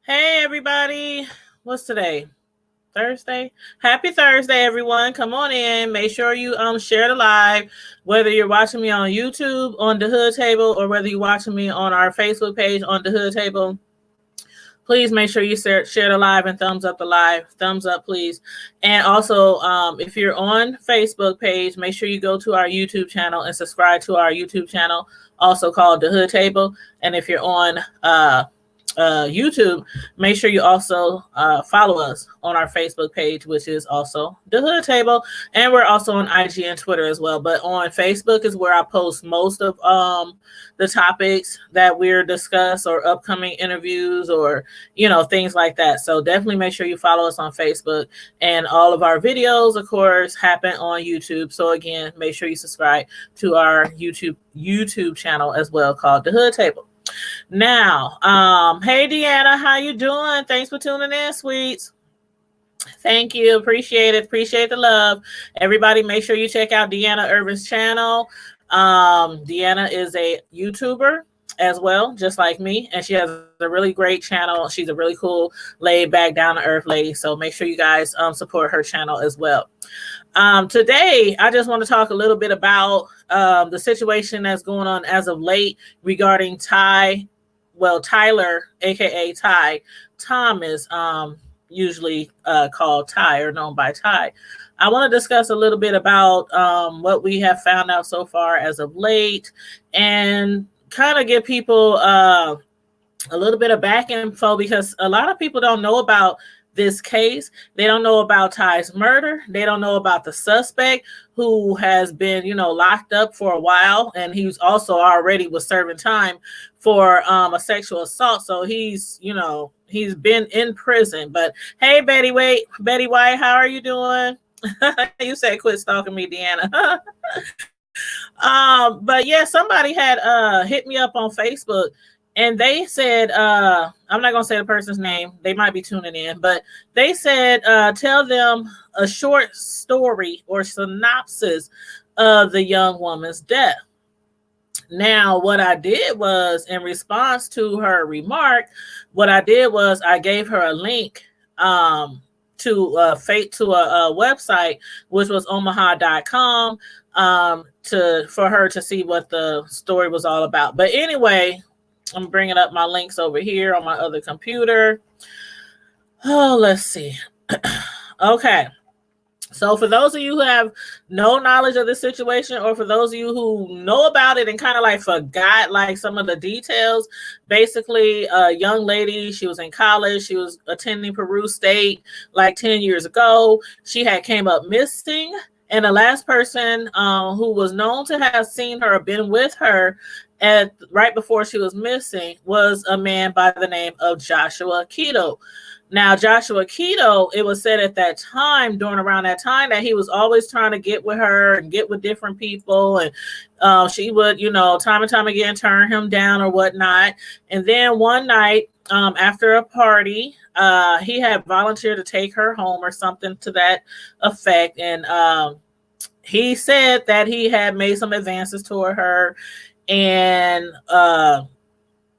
Hey everybody, what's today? Thursday? Happy Thursday, everyone. Come on in. Make sure you share the live, whether you're watching me on YouTube on the Hood Table or whether you're watching me on our Facebook page on the Hood Table. Please make sure you share the live and thumbs up the live. Thumbs up, please. And also, if you're on Facebook page, make sure you go to our YouTube channel and subscribe to our YouTube channel, also called the Hood Table. And if you're on YouTube, make sure you also follow us on our Facebook page, which is also the Hood Table, and we're also on IG and Twitter as well. But on Facebook is where I post most of the topics that we're discuss or upcoming interviews or things like that. So definitely make sure you follow us on Facebook, and all of our videos, of course, happen on YouTube. So again, make sure you subscribe to our YouTube channel as well, called the Hood Table. Now, hey Deanna, how you doing? Thanks for tuning in, sweets. Thank you. Appreciate it. Appreciate the love. Everybody, make sure you check out Deanna Irvin's channel. Deanna is a YouTuber as well, just like me, and she has a really great channel. She's a really cool, laid back, down to earth lady. So make sure you guys support her channel as well. Today, I just want to talk a little bit about the situation that's going on as of late regarding Tyler, aka Ty Thomas, usually called Ty or known by Ty. I want to discuss a little bit about what we have found out so far as of late, and kind of give people a little bit of back info, because a lot of people don't know about this case. They don't know about Ty's murder. They don't know about the suspect who has been, locked up for a while, and he's also already was serving time for a sexual assault. So he's been in prison. But hey, Betty White, how are you doing? You said quit stalking me, Deanna. But yeah, somebody had hit me up on Facebook, and they said, I'm not going to say the person's name. They might be tuning in, but they said, tell them a short story or synopsis of the young woman's death. Now, what I did was, in response to her remark, I gave her a link to a website, which was Omaha.com, for her to see what the story was all about. But anyway, I'm bringing up my links over here on my other computer. Oh, let's see. Okay. So for those of you who have no knowledge of the situation, or for those of you who know about it and kind of like forgot like some of the details, basically a young lady, she was in college, she was attending Peru State like 10 years ago. She had came up missing, and the last person who was known to have seen her or been with her right before she was missing was a man by the name of Joshua Keto. Now, Joshua Keto, it was said at that time, around that time, that he was always trying to get with her and get with different people. And she would, time and time again, turn him down or whatnot. And then one night, after a party, he had volunteered to take her home or something to that effect. And he said that he had made some advances toward her, and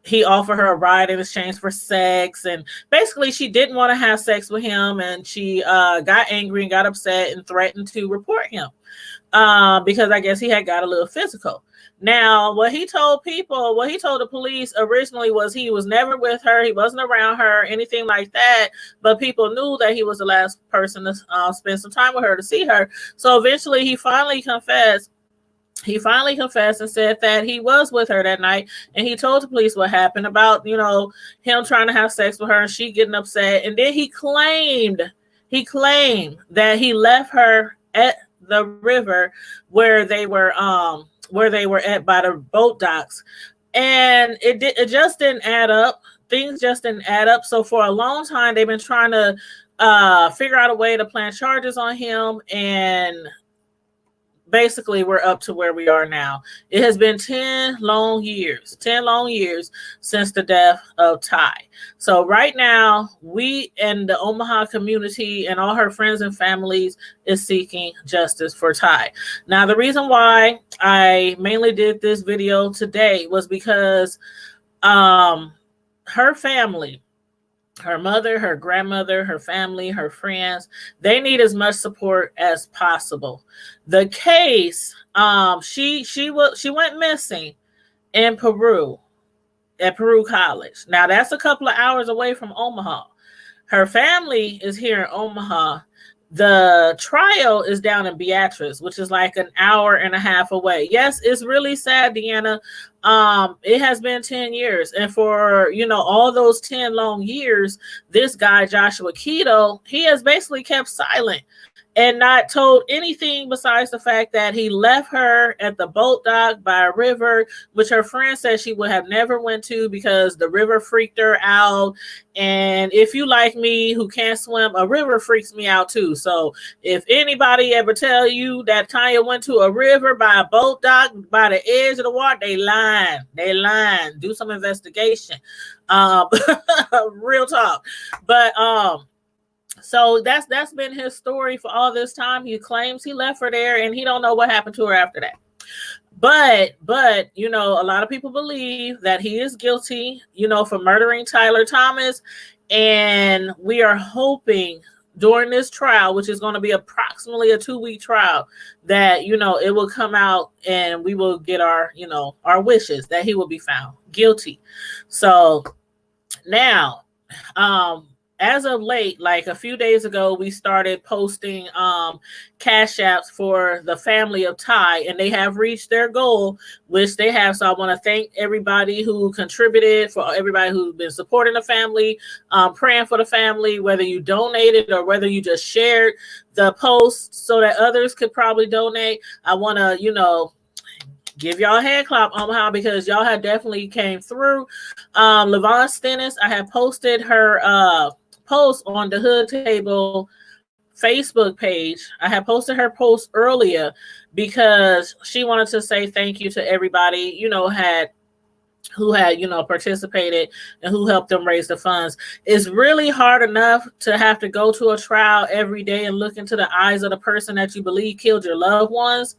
he offered her a ride in exchange for sex. And basically she didn't want to have sex with him, and she got angry and got upset and threatened to report him because I guess he had got a little physical. Now, what he told the police originally was he was never with her, he wasn't around her, anything like that, but people knew that he was the last person to spend some time with her, to see her. So eventually he finally confessed and said that he was with her that night, and he told the police what happened about, him trying to have sex with her and she getting upset. And then he claimed that he left her at the river where they were at by the boat docks. And it just didn't add up. Things just didn't add up. So for a long time, they've been trying to figure out a way to plant charges on him, and basically we're up to where we are now. It has been 10 long years since the death of Ty. So right now, we and the Omaha community and all her friends and families is seeking justice for Ty. Now, the reason why I mainly did this video today was because her family her mother, her grandmother, her family, her friends. They need as much support as possible. The case, she went missing in Peru at Peru College. Now that's a couple of hours away from Omaha. Her family is here in Omaha. The trial is down in Beatrice, which is like an hour and a half away. Yes, it's really sad, Deanna. It has been 10 years. And for, all those 10 long years, this guy, Joshua Keto, he has basically kept silent and not told anything besides the fact that he left her at the boat dock by a river, which her friend said she would have never went to because the river freaked her out. And if you like me who can't swim, a river freaks me out too. So if anybody ever tell you that Tanya went to a river by a boat dock by the edge of the water, they lying. They lying. Do some investigation. Real talk. But so that's been his story for all this time. He claims he left her there and he don't know what happened to her after that. But a lot of people believe that he is guilty, for murdering Tyler Thomas. And we are hoping during this trial, which is going to be approximately a 2-week trial, that, it will come out and we will get our wishes that he will be found guilty. So now, as of late, like a few days ago, we started posting cash apps for the family of Ty, and they have reached their goal, which they have. So I want to thank everybody who contributed, for everybody who's been supporting the family, praying for the family, whether you donated or whether you just shared the post so that others could probably donate. I want to, give y'all a hand clap, Omaha, because y'all have definitely came through. LaVon Stennis, I have posted her post on the Hood Table Facebook page. I had posted her post earlier because she wanted to say thank you to everybody, who had participated and who helped them raise the funds. It's really hard enough to have to go to a trial every day and look into the eyes of the person that you believe killed your loved ones.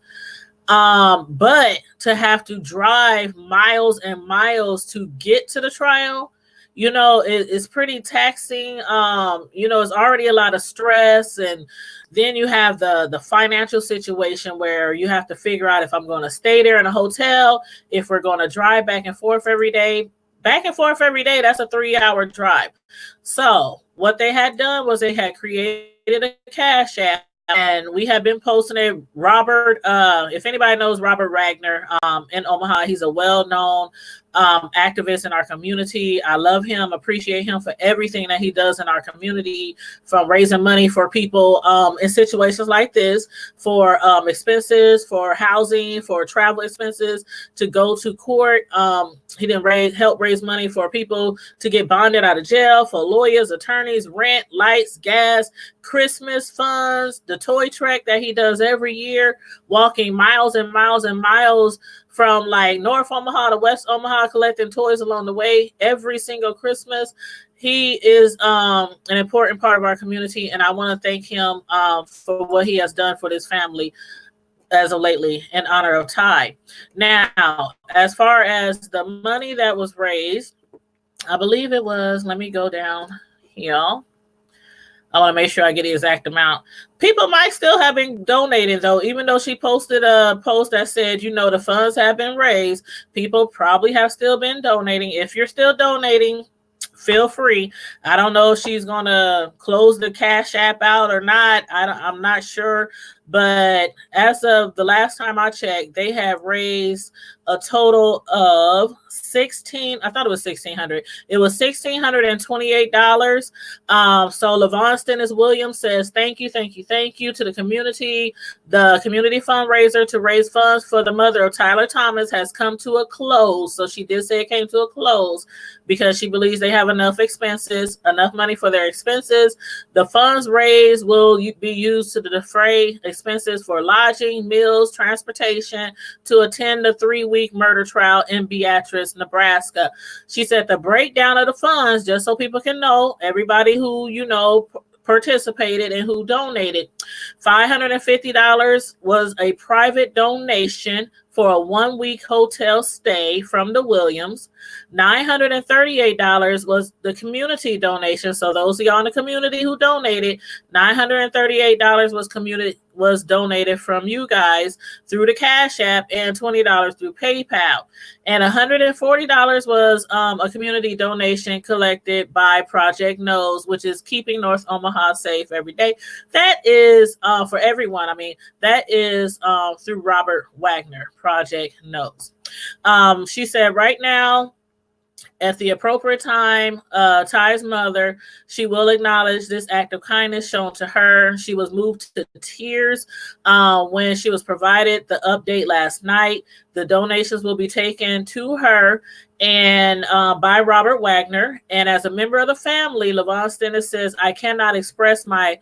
But to have to drive miles and miles to get to the trial, it's pretty taxing. It's already a lot of stress, and then you have the financial situation where you have to figure out if I'm going to stay there in a hotel, if we're going to drive back and forth every day. That's a 3-hour drive. So what they had done was they had created a cash app. And we have been posting it. Robert, if anybody knows Robert Wagner in Omaha, he's a well-known activist in our community. I love him, appreciate him for everything that he does in our community, from raising money for people in situations like this, for expenses, for housing, for travel expenses, to go to court. He didn't help raise money for people to get bonded out of jail, for lawyers, attorneys, rent, lights, gas, Christmas funds, the toy trek that he does every year, walking miles and miles and miles from like North Omaha to West Omaha, collecting toys along the way every single Christmas. He is an important part of our community, and I want to thank him for what he has done for this family as of lately in honor of Ty. Now, as far as the money that was raised, I believe it was, let me go down here. I want to make sure I get the exact amount. People might still have been donating, though, even though she posted a post that said, the funds have been raised. People probably have still been donating. If you're still donating, feel free. I don't know if she's going to close the Cash App out or not. I'm not sure. But as of the last time I checked, they have raised a total of I thought it was $1,600. It was $1,628. So LaVon Stennis Williams says, thank you to the community. The community fundraiser to raise funds for the mother of Tyler Thomas has come to a close. So she did say it came to a close because she believes they have enough money for their expenses. The funds raised will be used to defray expenses for lodging, meals, transportation to attend the 3-week murder trial in Beatrice, Nebraska. She said the breakdown of the funds, just so people can know, everybody who, participated and who donated, $550 was a private donation for a 1-week hotel stay from the Williams. $938 was the community donation. So those of y'all in the community who donated, $938 was donated from you guys through the Cash App, and $20 through PayPal. And $140 was a community donation collected by Project Knows, which is keeping North Omaha safe every day. That is for everyone. I mean, that is through Robert Wagner, Project Knows. She said right now, at the appropriate time, Ty's mother, she will acknowledge this act of kindness shown to her. She was moved to tears when she was provided the update last night. The donations will be taken to her and by Robert Wagner. And as a member of the family, LaVon Stennis says, I cannot express my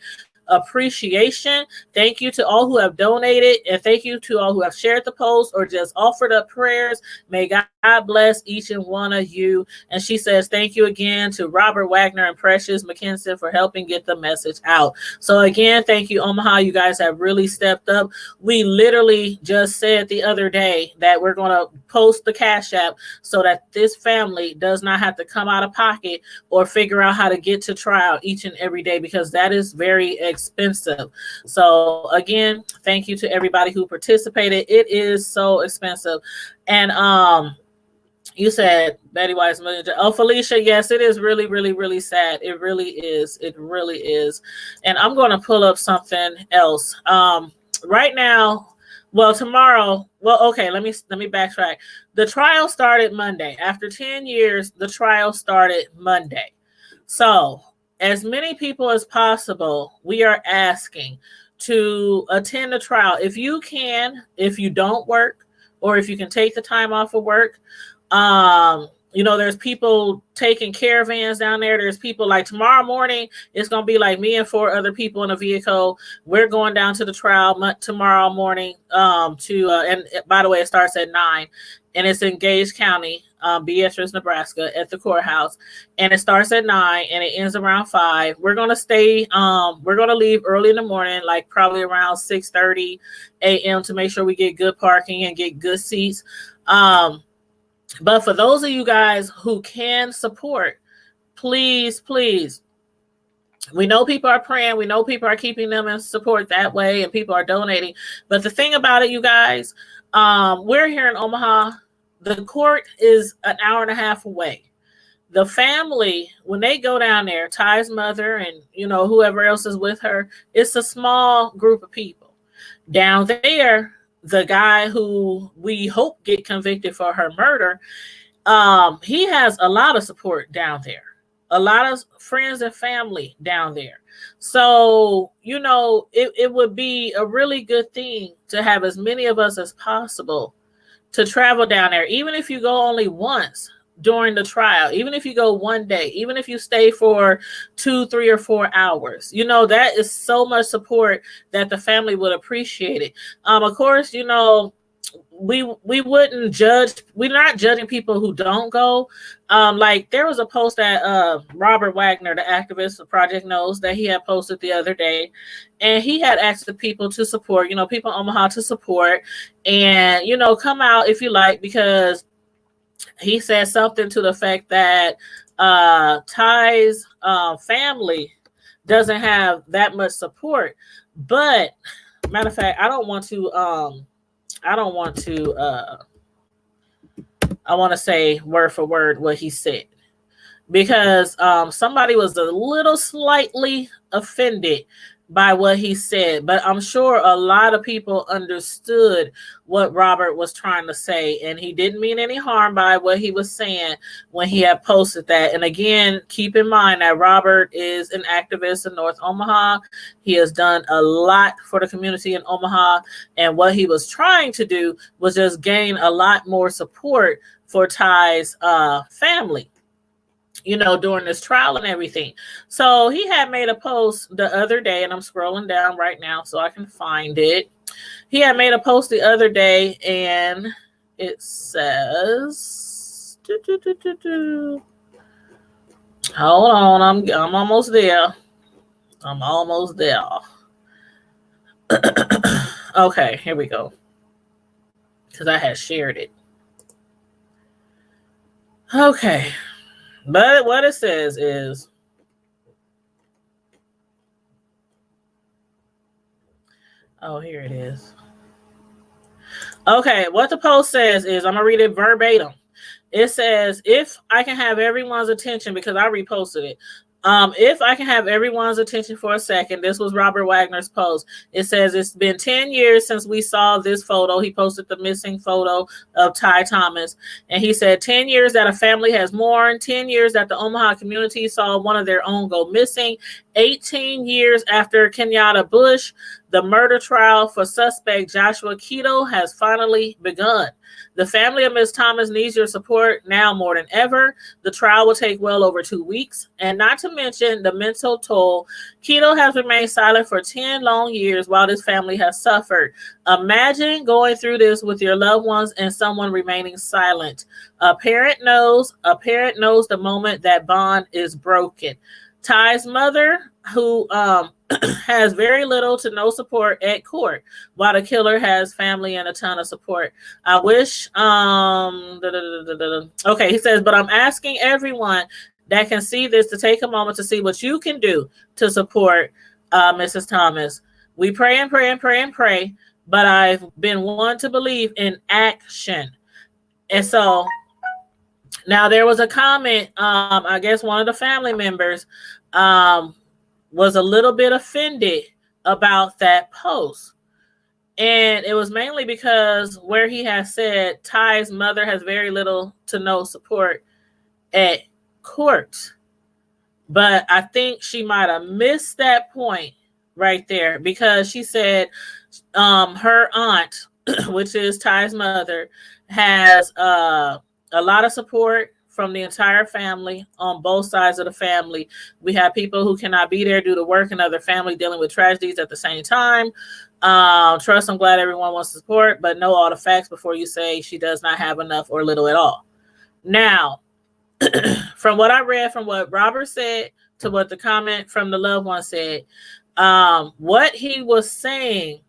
appreciation. Thank you to all who have donated, and thank you to all who have shared the post or just offered up prayers. May God bless each and one of you. And she says thank you again to Robert Wagner and Precious McKinson for helping get the message out. So again, thank you, Omaha. You guys have really stepped up. We literally just said the other day that we're going to post the Cash App so that this family does not have to come out of pocket or figure out how to get to trial each and every day, because that is very expensive. So again, thank you to everybody who participated. It is so expensive. And you said Betty White's million. Oh, Felicia, yes, it is really, really, really sad. It really is. It really is. And I'm going to pull up something else. Right now, well, tomorrow, well, okay, let me backtrack. The trial started Monday. After 10 years, the trial started Monday. So as many people as possible, we are asking to attend the trial. If you can, if you don't work, or if you can take the time off of work. There's people taking caravans down there. There's people like tomorrow morning, it's going to be like me and 4 other people in a vehicle. We're going down to the trial tomorrow morning and by the way, it starts at 9 and it's in Gage County, Beatrice, Nebraska at the courthouse. And it starts at 9 and it ends around 5. We're going to stay, we're going to leave early in the morning, like probably around 6:30 a.m. to make sure we get good parking and get good seats. But for those of you guys who can support, please, please. We know people are praying. We know people are keeping them in support that way, and people are donating. But the thing about it, you guys, we're here in Omaha. The court is an hour and a half away. The family, when they go down there, Ty's mother and, whoever else is with her, it's a small group of people. Down there, the guy who we hope get convicted for her murder, he has a lot of support down there, a lot of friends and family down there. So, it would be a really good thing to have as many of us as possible to travel down there, even if you go only once during the trial, even if you go one day, even if you stay for 2, 3, or 4 hours, that is so much support that the family would appreciate it. Of course, we wouldn't judge. We're not judging people who don't go. Like there was a post that Robert Wagner, the activist for Project Knows, that he had posted the other day, and he had asked the people to support, people in Omaha to support, and come out if you like, because he said something to the effect that Ty's family doesn't have that much support. But matter of fact, I want to say word for word what he said, because somebody was a little slightly offended by what he said, but I'm sure a lot of people understood what Robert was trying to say, and he didn't mean any harm by what he was saying when he had posted that. And again, keep in mind that Robert is an activist in North Omaha. He has done a lot for the community in Omaha, and what he was trying to do was just gain a lot more support for Ty's family, during this trial and everything. So he had made a post the other day, and I'm scrolling down right now so I can find it. He had made a post the other day, and it says, hold on, I'm almost there. I'm almost there. Okay, here we go. because I had shared it. Okay. But what it says is, oh, here it is. Okay, what the post says is, I'm going to read it verbatim. It says, if I can have everyone's attention, because I reposted it. If I can have everyone's attention for a second, this was Robert Wagner's post. It says, it's been 10 years since we saw this photo. He posted the missing photo of Ty Thomas. And he said, 10 years that a family has mourned, 10 years that the Omaha community saw one of their own go missing, 18 years after Kenyatta Bush, the murder trial for suspect Joshua Keto has finally begun. The family of Ms. Thomas needs your support now more than ever. The trial will take well over 2 weeks. And not to mention the mental toll. Keto has remained silent for 10 long years while this family has suffered. Imagine going through this with your loved ones and someone remaining silent. A parent knows the moment that bond is broken. Ty's mother, who has very little to no support at court, while the killer has family and a ton of support. I wish, okay, he says, but I'm asking everyone that can see this to take a moment to see what you can do to support Mrs. Thomas. We pray and pray and pray and pray, but I've been one to believe in action. And so now there was a comment, I guess one of the family members was a little bit offended about that post. And it was mainly because where he has said Ty's mother has very little to no support at court. But I think she might have missed that point right there, because she said her aunt, which is Ty's mother, has a lot of support from the entire family on both sides of the family. We have people who cannot be there due to work and other family dealing with tragedies at the same time. Trust, I'm glad everyone wants to support, but know all the facts before you say she does not have enough or little at all. Now, from what I read, from what Robert said to what the comment from the loved one said, what he was saying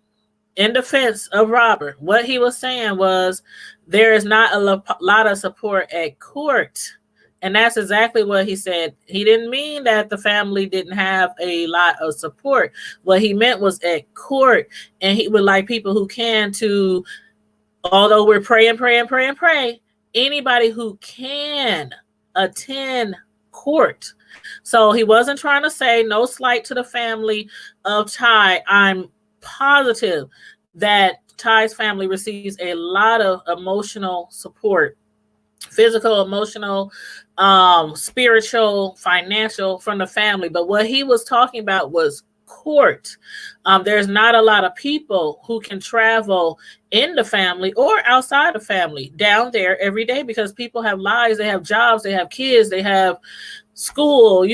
in defense of Robert, what he was saying was there is not a lot of support at court. And that's exactly what he said. He didn't mean that the family didn't have a lot of support. What he meant was at court. And he would like people who can to, although we're praying, anybody who can attend court. So he wasn't trying to say, no slight to the family of Ty. I'm positive that Ty's family receives a lot of emotional support, physical, emotional, spiritual, financial from the family. But what he was talking about was court. There's not a lot of people who can travel in the family or outside the family down there every day, because people have lives, they have jobs, they have kids, they have school,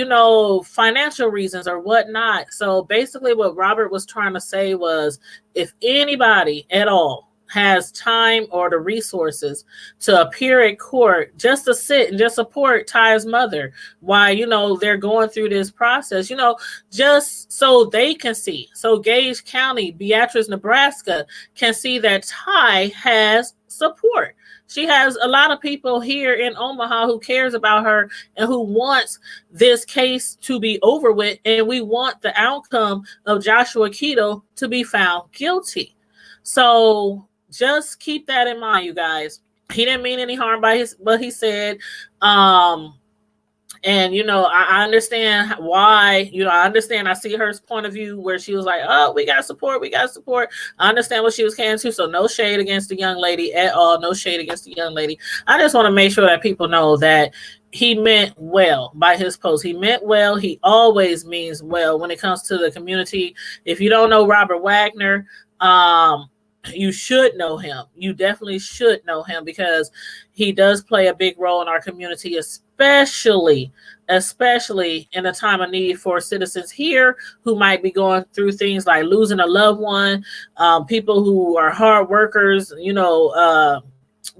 financial reasons or whatnot. So basically what Robert was trying to say was, if anybody at all has time or the resources to appear at court just to sit and just support Ty's mother while, they're going through this process, just so they can see, so Gage County, Beatrice, Nebraska can see that Ty has support. She has a lot of people here in Omaha who cares about her and who wants this case to be over with. And we want the outcome of Joshua Keto to be found guilty. So just keep that in mind, you guys. He didn't mean any harm by what he said. And, I understand why, I understand. I see her point of view where she was like, oh, we got support. I understand what she was saying too. So no shade against the young lady at all. No shade against the young lady. I just want to make sure that people know that he meant well by his post. He meant well. He always means well when it comes to the community. If you don't know Robert Wagner, you should know him. You definitely should know him, because he does play a big role in our community, especially in a time of need for citizens here who might be going through things like losing a loved one, people who are hard workers,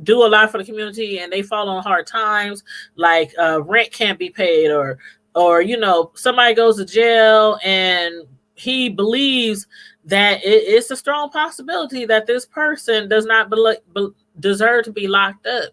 do a lot for the community and they fall on hard times, like rent can't be paid, or somebody goes to jail and he believes that it's a strong possibility that this person does not deserve to be locked up.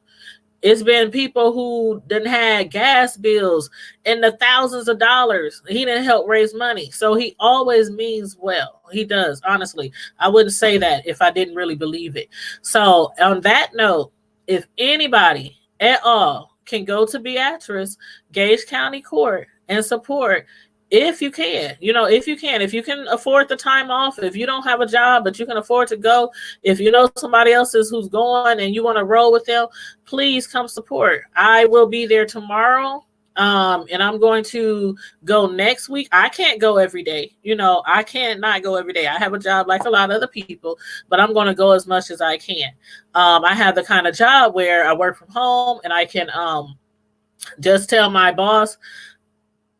It's been people who didn't have gas bills in the thousands of dollars. He didn't help raise money. So he always means well. He does, honestly. I wouldn't say that if I didn't really believe it. So on that note, if anybody at all can go to Beatrice, Gage County Court and support, if you can, if you can afford the time off, if you don't have a job, but you can afford to go, if you know somebody else is who's going and you want to roll with them, please come support. I will be there tomorrow. And I'm going to go next week. I can't go every day. I can't not go every day. I have a job like a lot of other people, but I'm going to go as much as I can. I have the kind of job where I work from home and I can just tell my boss,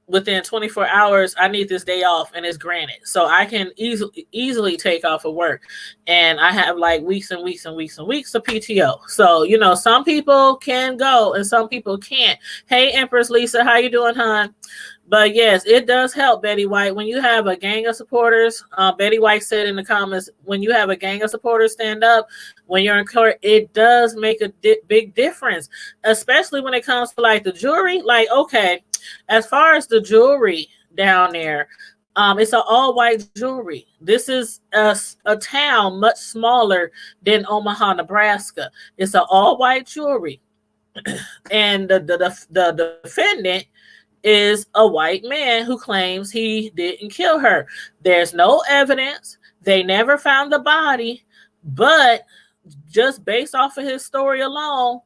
within 24 hours, I need this day off, and it's granted. So I can easily take off of work. And I have like weeks and weeks and weeks and weeks of PTO. So, some people can go and some people can't. Hey, Empress Lisa, how you doing, hon? But yes, it does help, Betty White. When you have a gang of supporters, Betty White said in the comments, when you have a gang of supporters stand up, when you're in court, it does make a big difference, especially when it comes to like the jewelry. Like, okay, as far as the jewelry down there, it's an all-white jewelry. This is a town much smaller than Omaha, Nebraska. It's an all-white jewelry. And the defendant is a white man who claims he didn't kill her. There's no evidence. They never found the body, but just based off of his story alone,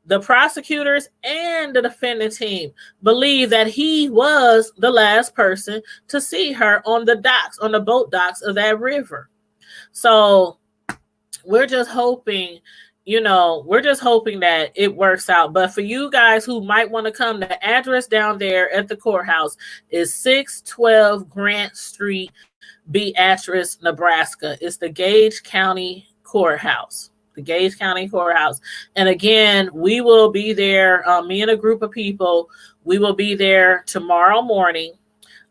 the prosecutors and the defendant team believe that he was the last person to see her on the docks, on the boat docks of that river. So we're just hoping, that it works out. But for you guys who might want to come, the address down there at the courthouse is 612 Grant Street, Beatrice, Nebraska. It's the Gage County Courthouse. The Gage County Courthouse. And again, we will be there, me and a group of people, we will be there tomorrow morning.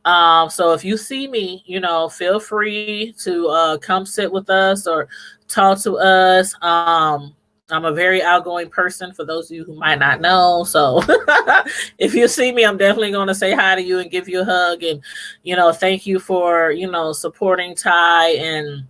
So if you see me, feel free to come sit with us or talk to us. I'm a very outgoing person, for those of you who might not know. So if you see me, I'm definitely going to say hi to you and give you a hug and, thank you for, supporting Ty and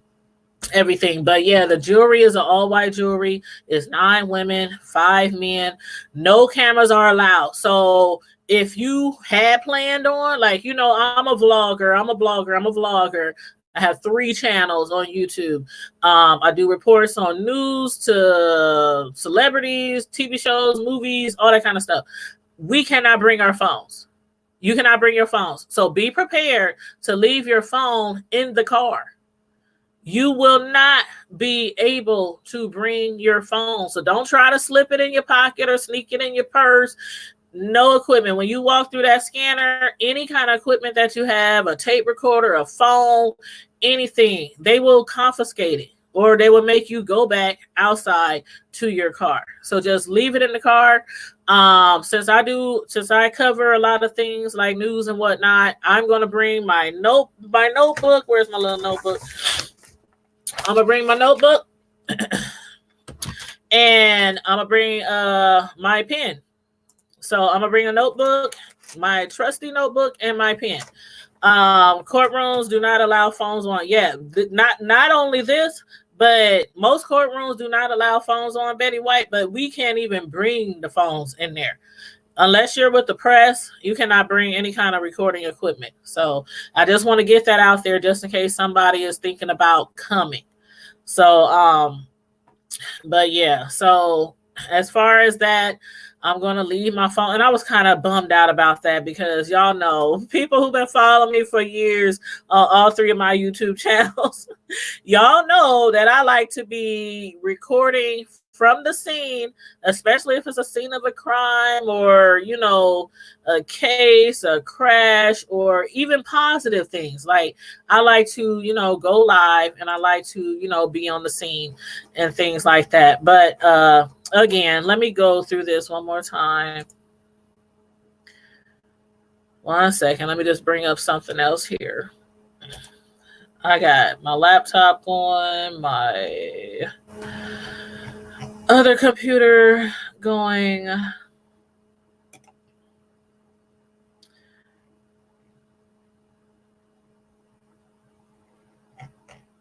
everything. But yeah, the jewelry is an all-white jewelry. It's 9 women, 5 men. No cameras are allowed. So if you had planned on, like, I'm a vlogger. I have 3 channels on YouTube. I do reports on news to celebrities, TV shows, movies, all that kind of stuff. We cannot bring our phones. You cannot bring your phones. So be prepared to leave your phone in the car. You will not be able to bring your phone. So don't try to slip it in your pocket or sneak it in your purse. No equipment. When you walk through that scanner, any kind of equipment that you have, a tape recorder, a phone, anything, they will confiscate it, or they will make you go back outside to your car. So just leave it in the car. Since I cover a lot of things like news and whatnot, I'm going to bring my notebook. Where's my little notebook? I'm going to bring my notebook and I'm going to bring my pen. So I'm going to bring a notebook, my trusty notebook, and my pen. Courtrooms do not allow phones on. Yeah, not only this, but most courtrooms do not allow phones on, Betty White, but we can't even bring the phones in there. Unless you're with the press, you cannot bring any kind of recording equipment. So I just want to get that out there just in case somebody is thinking about coming. So, but yeah, so as far as that, I'm going to leave my phone. And I was kind of bummed out about that because y'all know, people who've been following me for years, all 3 of my YouTube channels, y'all know that I like to be recording from the scene, especially if it's a scene of a crime or, a case, a crash, or even positive things. Like I like to, go live and I like to, be on the scene and things like that. But again, let me go through this one more time. One second. Let me just bring up something else here. I got my laptop going, my other computer going.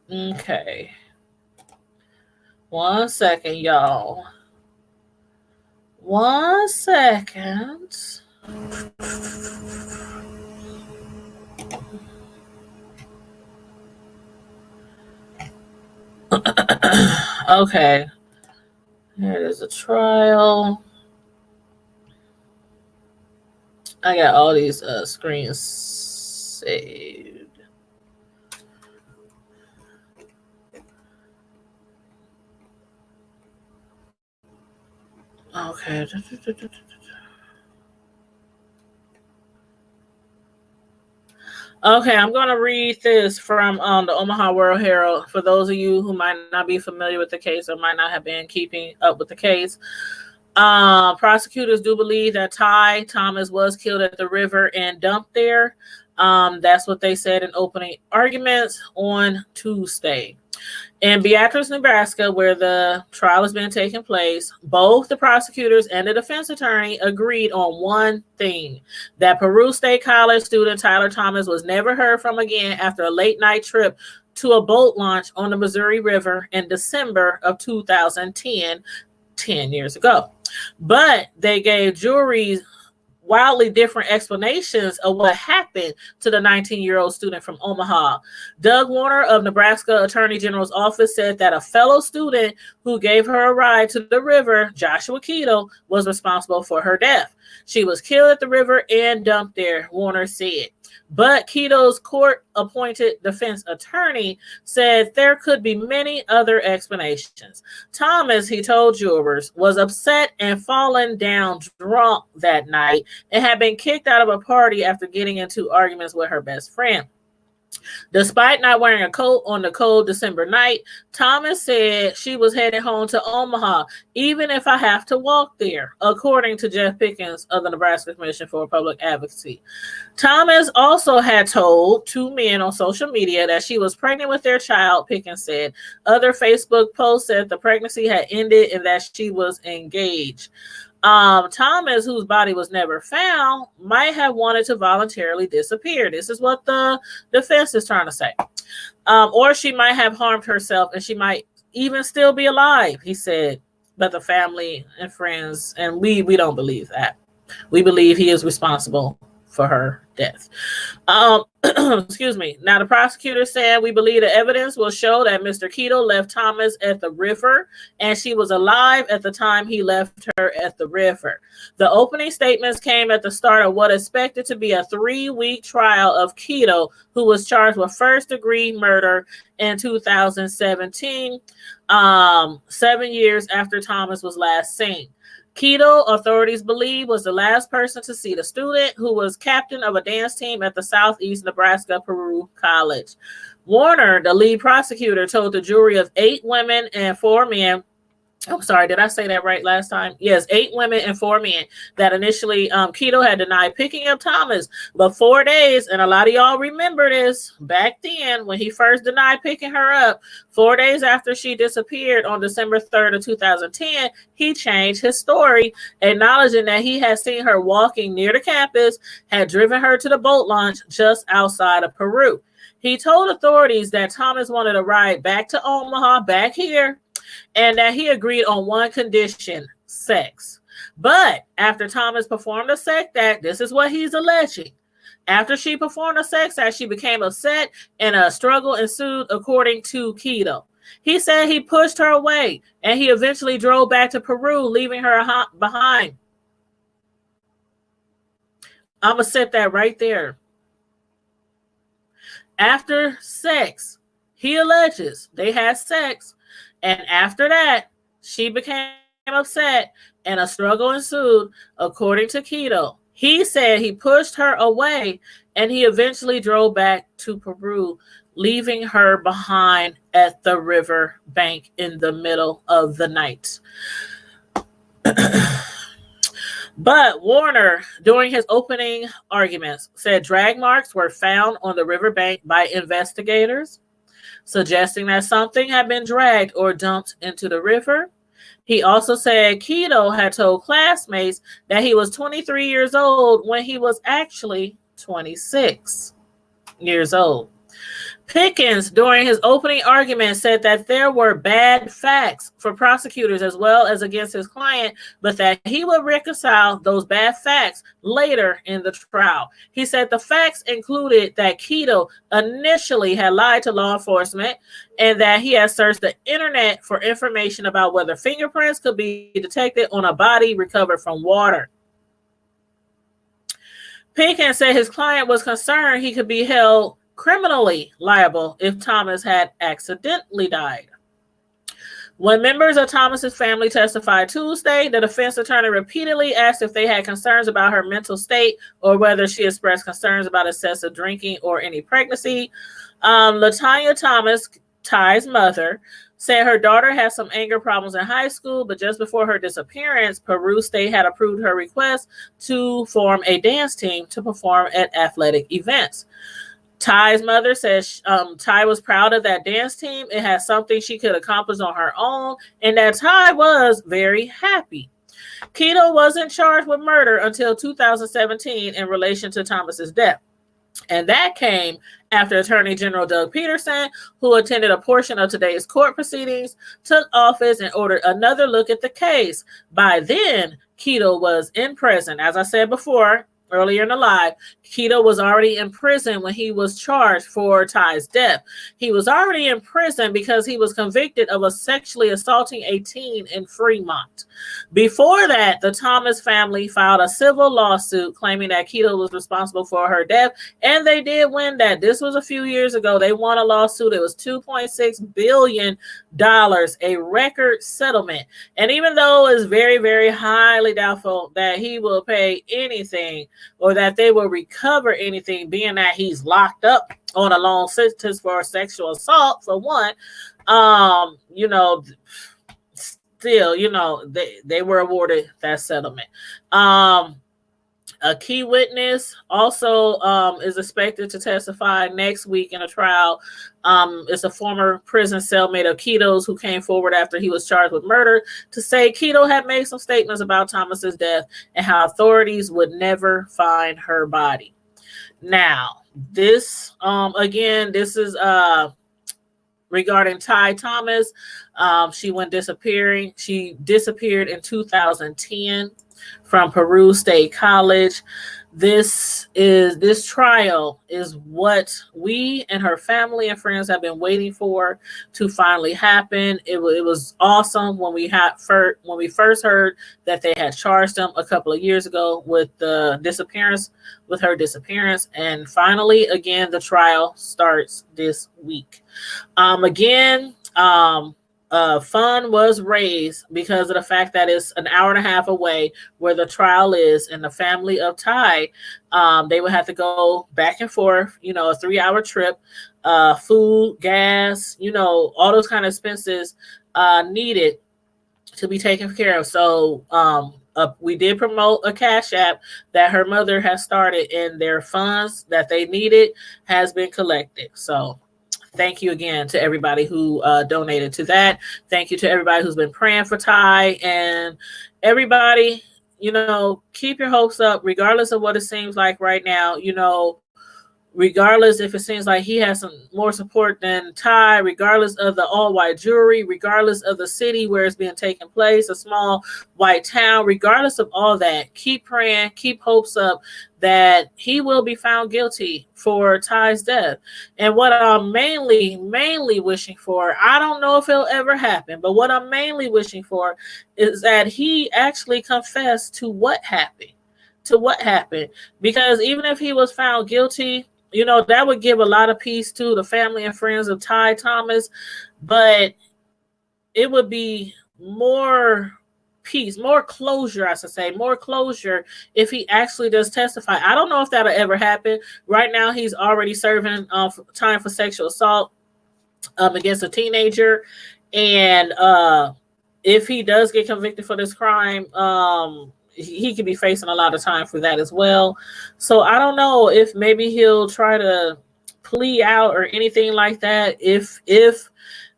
Okay. 1 second, y'all. 1 second. Okay. Here is a trial. I got all these screens saved. Okay. Okay, I'm going to read this from the Omaha World Herald for those of you who might not be familiar with the case or might not have been keeping up with the case. Prosecutors do believe that Ty Thomas was killed at the river and dumped there. That's what they said in opening arguments on Tuesday. In Beatrice, Nebraska, where the trial has been taking place, both the prosecutors and the defense attorney agreed on one thing: that Peru State College student Tyler Thomas was never heard from again after a late night trip to a boat launch on the Missouri River in December of 2010, 10 years ago. But they gave juries wildly different explanations of what happened to the 19-year-old student from Omaha. Doug Warner of Nebraska Attorney General's office said that a fellow student who gave her a ride to the river, Joshua Keto, was responsible for her death. She was killed at the river and dumped there, Warner said. But Keto's court-appointed defense attorney said there could be many other explanations. Thomas, he told jurors, was upset and fallen down drunk that night and had been kicked out of a party after getting into arguments with her best friend. Despite not wearing a coat on the cold December night, Thomas said she was headed home to Omaha, even if I have to walk there, according to Jeff Pickens of the Nebraska Commission for Public Advocacy. Thomas also had told 2 men on social media that she was pregnant with their child, Pickens said. Other Facebook posts said the pregnancy had ended and that she was engaged. Thomas, whose body was never found, might have wanted to voluntarily disappear. This is what the defense is trying to say. Or she might have harmed herself and she might even still be alive, he said. But the family and friends, and we don't believe that. We believe he is responsible for her death. Excuse me. Now, the prosecutor said we believe the evidence will show that Mr. Keto left Thomas at the river and she was alive at the time he left her at the river. The opening statements came at the start of what is expected to be a 3-week trial of Keto, who was charged with first-degree murder in 2017, 7 years after Thomas was last seen. Keto, authorities believe, was the last person to see the student, who was captain of a dance team at the Southeast Nebraska Peru College. Warner, the lead prosecutor, told the jury of 8 women and 4 men. I'm sorry, did I say that right last time? Yes, 8 women and 4 men that initially Keto had denied picking up Thomas. But 4 days, and a lot of y'all remember this, back then when he first denied picking her up, 4 days after she disappeared on December 3rd of 2010, he changed his story, acknowledging that he had seen her walking near the campus, had driven her to the boat launch just outside of Peru. He told authorities that Thomas wanted a ride back to Omaha, back here, and that he agreed on one condition: sex. But after Thomas performed a sex act, this is what he's alleging. After she performed a sex act, she became upset and a struggle ensued, according to Keto. He said he pushed her away and he eventually drove back to Peru, leaving her behind. I'm going to set that right there. After sex, he alleges they had sex. And after that, she became upset and a struggle ensued, according to Keto. He said he pushed her away and he eventually drove back to Peru, leaving her behind at the river bank in the middle of the night. But Warner, during his opening arguments, said drag marks were found on the riverbank by investigators. suggesting that something had been dragged or dumped into the river. He also said Keto had told classmates that he was 23 years old when he was actually 26 years old. Pickens, during his opening argument, said that there were bad facts for prosecutors as well as against his client, but that he would reconcile those bad facts later in the trial. He said the facts included that Keto initially had lied to law enforcement and that he had searched the internet for information about whether fingerprints could be detected on a body recovered from water. Pickens said his client was concerned he could be held criminally liable if Thomas had accidentally died. When members of Thomas's family testified Tuesday, the defense attorney repeatedly asked if they had concerns about her mental state or whether she expressed concerns about excessive drinking or any pregnancy. LaTanya Thomas, Ty's mother, said her daughter had some anger problems in high school, but just before her disappearance, Peru State had approved her request to form a dance team to perform at athletic events. Ty's mother says Ty was proud of that dance team. It had something she could accomplish on her own, and that Ty was very happy. Keto wasn't charged with murder until 2017 in relation to Thomas's death. And that came after Attorney General Doug Peterson, who attended a portion of today's court proceedings, took office and ordered another look at the case. By then, Keto was in prison. As I said before, earlier in the live, Keto was already in prison when he was charged for Ty's death. He was already in prison because he was convicted of sexually assaulting a teen in Fremont. Before that, the Thomas family filed a civil lawsuit claiming that Keto was responsible for her death, and they did win that. This was a few years ago. They won a lawsuit. It was $2.6 billion, a record settlement. And even though it's very, very highly doubtful that he will pay anything or that they will recover anything, being that he's locked up on a long sentence for sexual assault, for one, still, they were awarded that settlement. A key witness also is expected to testify next week in a trial. It's a former prison cellmate of Keto's who came forward after he was charged with murder to say Keto had made some statements about Thomas's death and how authorities would never find her body. Now, this is regarding Ty Thomas. She went disappearing. She disappeared in 2010 from Peru State College. This trial is what we and her family and friends have been waiting for to finally happen. It was awesome when we first heard that they had charged him a couple of years ago with her disappearance, and finally, again, the trial starts this week. Fund was raised because of the fact that it's an hour and a half away where the trial is, and the family of Ty, they would have to go back and forth, a 3-hour trip, food, gas, all those kind of expenses needed to be taken care of. So we did promote a Cash App that her mother has started, and their funds that they needed has been collected. So thank you again to everybody who donated to that. Thank you to everybody who's been praying for Ty, and everybody, keep your hopes up regardless of what it seems like right now. Regardless if it seems like he has some more support than Ty, regardless of the all-white jury, regardless of the city where it's being taken place, a small white town, regardless of all that, keep praying, keep hopes up that he will be found guilty for Ty's death. And what I'm mainly wishing for, I don't know if it'll ever happen, but what I'm mainly wishing for is that he actually confessed to what happened. Because even if he was found guilty, that would give a lot of peace to the family and friends of Ty Thomas, but it would be more peace, more closure, if he actually does testify. I don't know if that'll ever happen. Right now, he's already serving time for sexual assault against a teenager, and if he does get convicted for this crime, he could be facing a lot of time for that as well. So I don't know if maybe he'll try to plea out or anything like that. If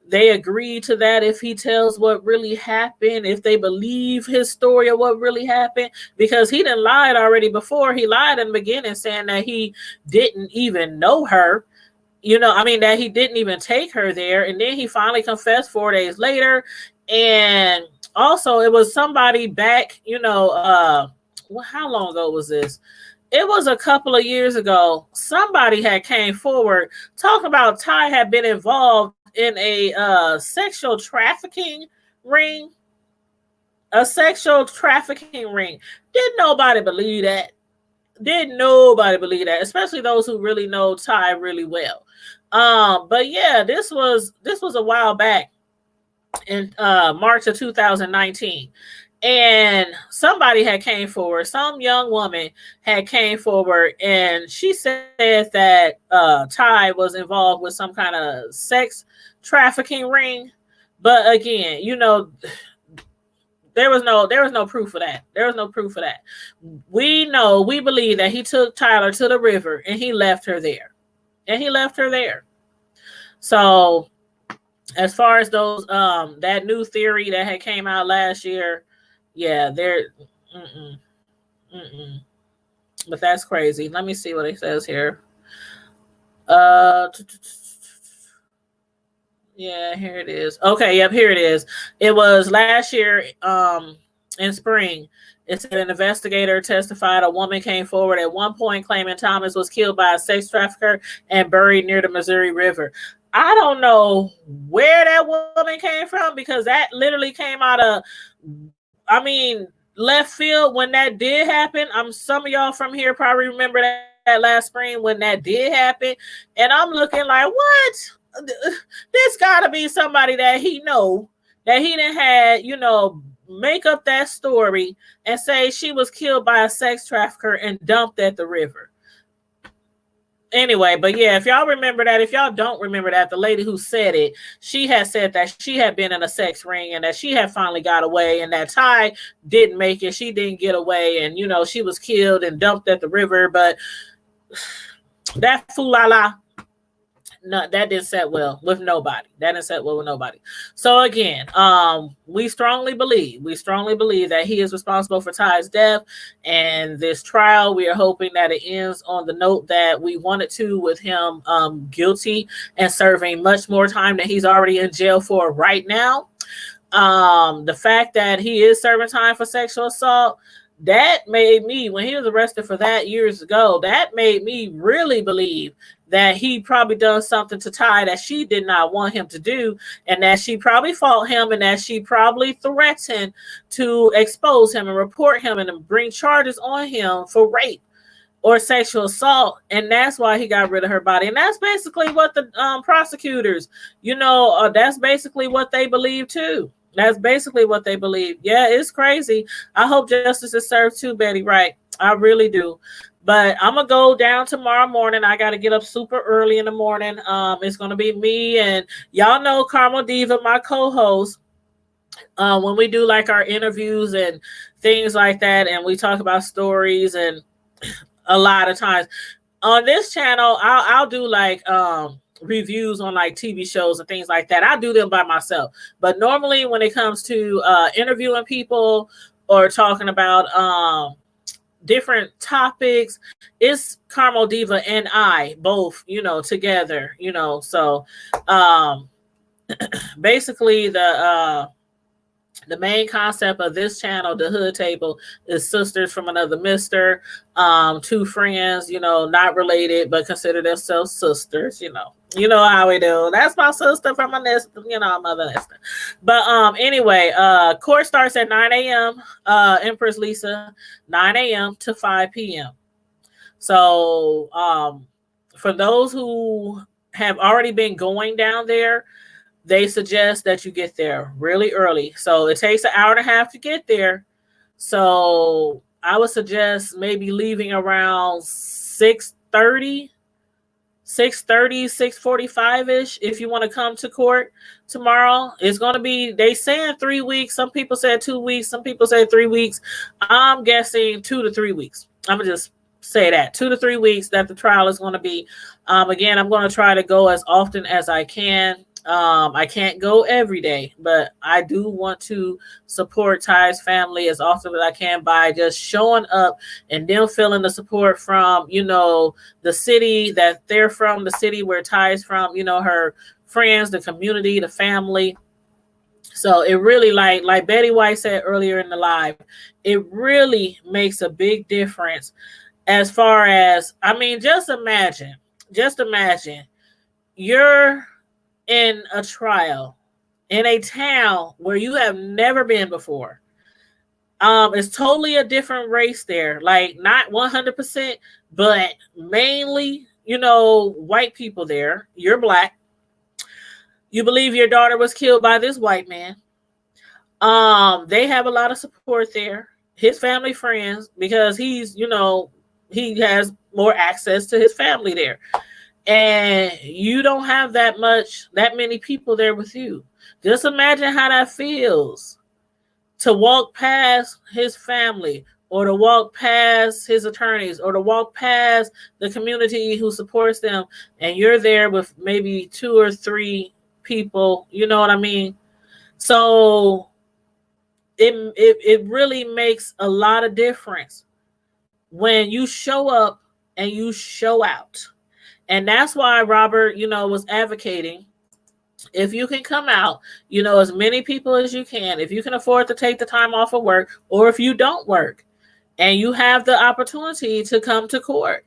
they agree to that, if he tells what really happened, if they believe his story of what really happened, because he done lied already before. He lied in the beginning saying that he didn't even know her. That he didn't even take her there. And then he finally confessed 4 days later. And also it was somebody back, how long ago was this? It was a couple of years ago. Somebody had came forward talking about Ty had been involved in a sexual trafficking ring. A sexual trafficking ring. Didn't nobody believe that. Especially those who really know Ty really well. But yeah, this was a while back in March of 2019. And somebody had came forward, some young woman had came forward, and she said that Ty was involved with some kind of sex trafficking ring. But again, there was no proof of that. There was no proof of that. We believe that he took Tyler to the river and he left her there. So as far as those that new theory that had came out last year, yeah, but that's crazy. Let me see what it says here. Yeah, here it is. Okay, yep, here it is. It was last year in spring. It said an investigator testified a woman came forward at one point claiming Thomas was killed by a sex trafficker and buried near the Missouri River. I don't know where that woman came from, because that literally came out of, left field when that did happen. Some of y'all from here probably remember that last spring when that did happen. And I'm looking like, what? This gotta be somebody that he know, that he done had, make up that story and say she was killed by a sex trafficker and dumped at the river. Anyway, but yeah, if y'all remember that, if y'all don't remember that, the lady who said it, she had said that she had been in a sex ring and that she had finally got away, and that Ty didn't make it. She didn't get away, and she was killed and dumped at the river. But that fool-la-la, no, that didn't set well with nobody. So again, we strongly believe that he is responsible for Ty's death, and this trial, we are hoping that it ends on the note that we wanted to, with him guilty and serving much more time than he's already in jail for right now. The fact that he is serving time for sexual assault, that made me, when he was arrested for that years ago, that made me really believe that he probably done something to Ty that she did not want him to do, and that she probably fought him, and that she probably threatened to expose him and report him and bring charges on him for rape or sexual assault. And that's why he got rid of her body. And that's basically what the prosecutors, that's basically what they believe too. That's basically what they believe. Yeah, it's crazy. I hope justice is served too, Betty Wright. I really do. But I'm going to go down tomorrow morning. I got to get up super early in the morning. It's going to be me and y'all know Carmel Diva, my co-host. When we do like our interviews and things like that, and we talk about stories, and a lot of times on this channel, I'll do like reviews on like TV shows and things like that. I do them by myself. But normally when it comes to interviewing people or talking about different topics, it's Carmel Diva and I both, together, so basically the main concept of this channel, the Hood Table, is sisters from another mister, two friends, not related, but consider themselves sisters, You know how we do. That's my sister from a nest, mother nester. But anyway, court starts at 9 a.m. Empress Lisa, 9 a.m. to 5 p.m. So for those who have already been going down there, they suggest that you get there really early. So it takes an hour and a half to get there. So I would suggest maybe leaving around 6:30, 6:45-ish if you want to come to court tomorrow. It's going to be, they saying 3 weeks. Some people said 2 weeks. Some people say 3 weeks. I'm guessing 2 to 3 weeks. I'm going to just say that 2 to 3 weeks that the trial is going to be. Again, I'm going to try to go as often as I can. I can't go every day, but I do want to support Ty's family as often as I can by just showing up and them feeling the support from, the city that they're from, the city where Ty's from, her friends, the community, the family. So it really, like Betty White said earlier in the live, it really makes a big difference as far as, just imagine you're in a trial in a town where you have never been before. It's totally a different race there, like not 100%, but mainly, white people there. You're black. You believe your daughter was killed by this white man. They have a lot of support there. His family, friends, because he has more access to his family there. And you don't have that many people there with you. Just imagine how that feels to walk past his family, or to walk past his attorneys, or to walk past the community who supports them, and you're there with maybe 2 or 3 people. You know what I mean? So it really makes a lot of difference when you show up and you show out. And that's why Robert, was advocating, if you can come out, as many people as you can, if you can afford to take the time off of work, or if you don't work and you have the opportunity to come to court,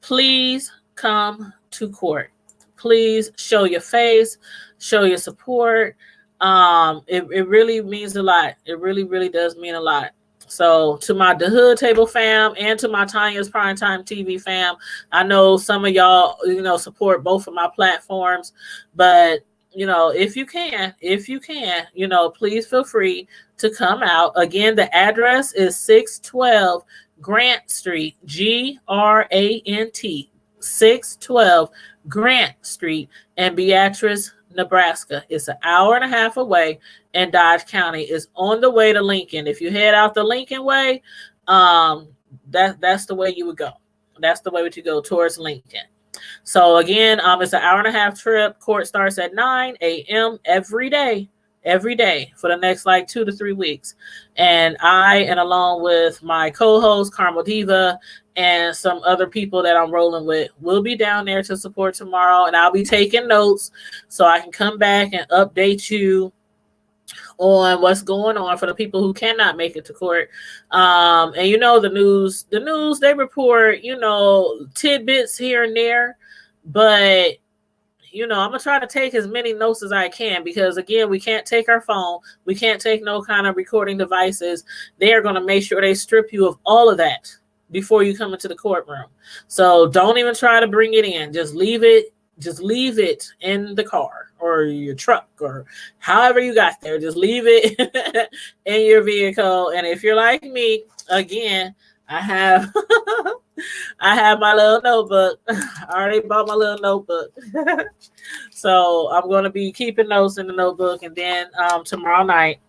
please come to court. Please show your face, show your support. It really means a lot. It really, really does mean a lot. So to my The Hood Table fam and to my Tanya's Primetime TV fam, I know some of y'all, support both of my platforms, but if you can, please feel free to come out. Again, the address is 612 Grant Street, Grant, 612 Grant Street in Beatrice, Nebraska. It's an hour and a half away, and Dodge County is on the way to Lincoln. If you head out the Lincoln way, that's the way you would go. That's the way would you go towards Lincoln. So again, it's an hour and a half trip. Court starts at 9 a.m. every day for the next 2 to 3 weeks. And along with my co-host Carmel Diva and some other people that I'm rolling with, will be down there to support tomorrow. And I'll be taking notes so I can come back and update you on what's going on for the people who cannot make it to court. And the news, they report, tidbits here and there, but I'm gonna try to take as many notes as I can, because again, we can't take our phone, we can't take no kind of recording devices. They are going to make sure they strip you of all of that before you come into the courtroom. So don't even try to bring it in. Just leave it in the car or your truck or however you got there. Just leave it in your vehicle. And if you're like me, again, I have my little notebook. I already bought my little notebook. So I'm going to be keeping notes in the notebook. And then tomorrow night,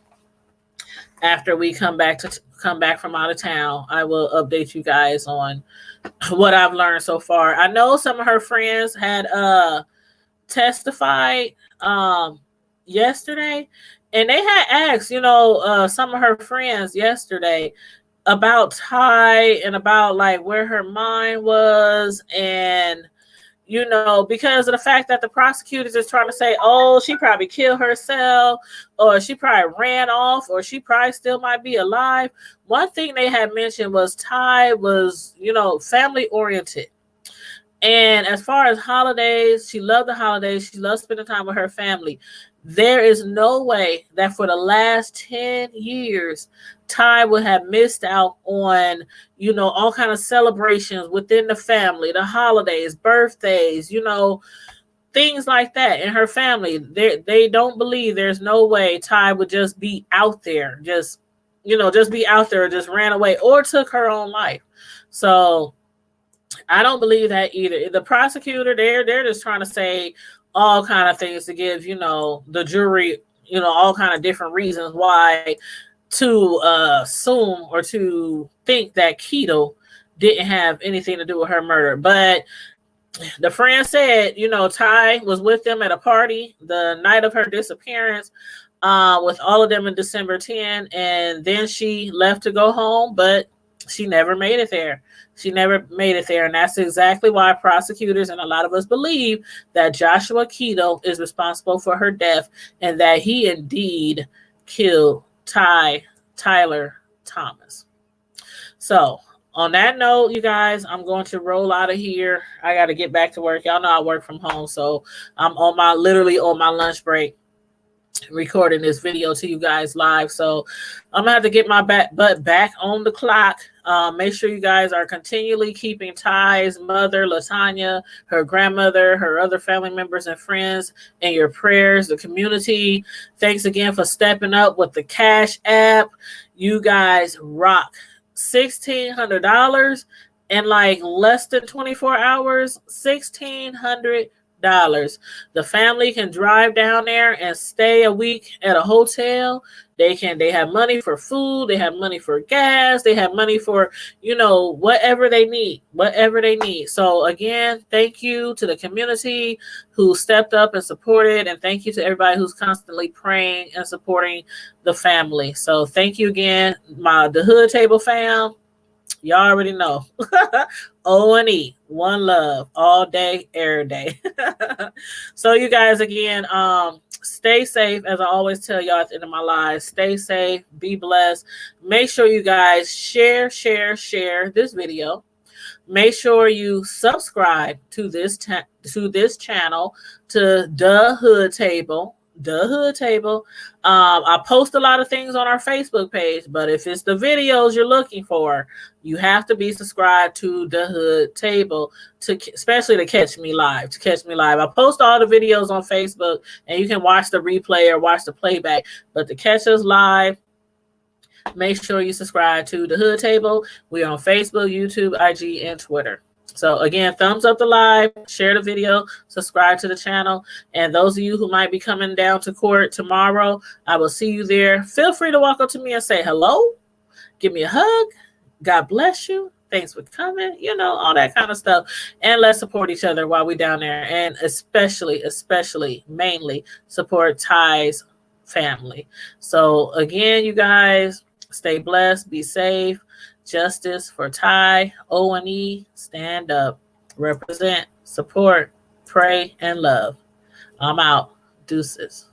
after we come back from out of town, I will update you guys on what I've learned so far. I know some of her friends had testified yesterday, and they had asked, some of her friends yesterday about Ty and about where her mind was, and because of the fact that the prosecutors is trying to say, oh, she probably killed herself, or she probably ran off, or she probably still might be alive. One thing they had mentioned was Ty was, family oriented. And as far as holidays, she loved the holidays. She loved spending time with her family. There is no way that for the last 10 years, Ty would have missed out on, all kind of celebrations within the family, the holidays, birthdays, things like that in her family. They don't believe there's no way Ty would just be out there, just be out there, just ran away or took her own life. So I don't believe that either. The prosecutor, they're just trying to say all kind of things to give, the jury, all kind of different reasons why to assume or to think that Keto didn't have anything to do with her murder. But the friend said, you know, Ty was with them at a party the night of her disappearance, with all of them in December 10, and then she left to go home, but she never made it there. She never made it there, and that's exactly why prosecutors and a lot of us believe that Joshua Keto is responsible for her death and that he indeed killed Tyler Thomas. So, on that note, you guys, I'm going to roll out of here. I got to get back to work. Y'all know I work from home, so I'm literally on my lunch break recording this video to you guys live. So I'm gonna have to get my butt back on the clock. Make sure you guys are continually keeping Ty's mother, Latanya, her grandmother, her other family members and friends in your prayers, the community. Thanks again for stepping up with the Cash App. You guys rock. $1,600 in like less than 24 hours. $1,600. The family can drive down there and stay a week at a hotel. They have money for food, they have money for gas, they have money for, you know, whatever they need. So again, thank you to the community who stepped up and supported, and thank you to everybody who's constantly praying and supporting the family. So thank you again, the Hood Table fam. Y'all already know. O&E, one love, all day, every day. So you guys, again, stay safe. As I always tell y'all at the end of my lives, stay safe, be blessed. Make sure you guys share this video. Make sure you subscribe to this channel, to The Hood Table. I post a lot of things on our Facebook page, but if it's the videos you're looking for, you have to be subscribed to The Hood Table, especially to catch me live. I post all the videos on Facebook, and you can watch the replay or watch the playback. But to catch us live, make sure you subscribe to The Hood Table. We're on Facebook, YouTube, IG, and Twitter. So again, thumbs up the live, share the video, subscribe to the channel. And those of you who might be coming down to court tomorrow, I will see you there. Feel free to walk up to me and say hello. Give me a hug. God bless you. Thanks for coming. You know, all that kind of stuff. And let's support each other while we're down there. And especially, mainly support Ty's family. So again, you guys, stay blessed, be safe. Justice for Ty, O&E, stand up, represent, support, pray, and love. I'm out. Deuces.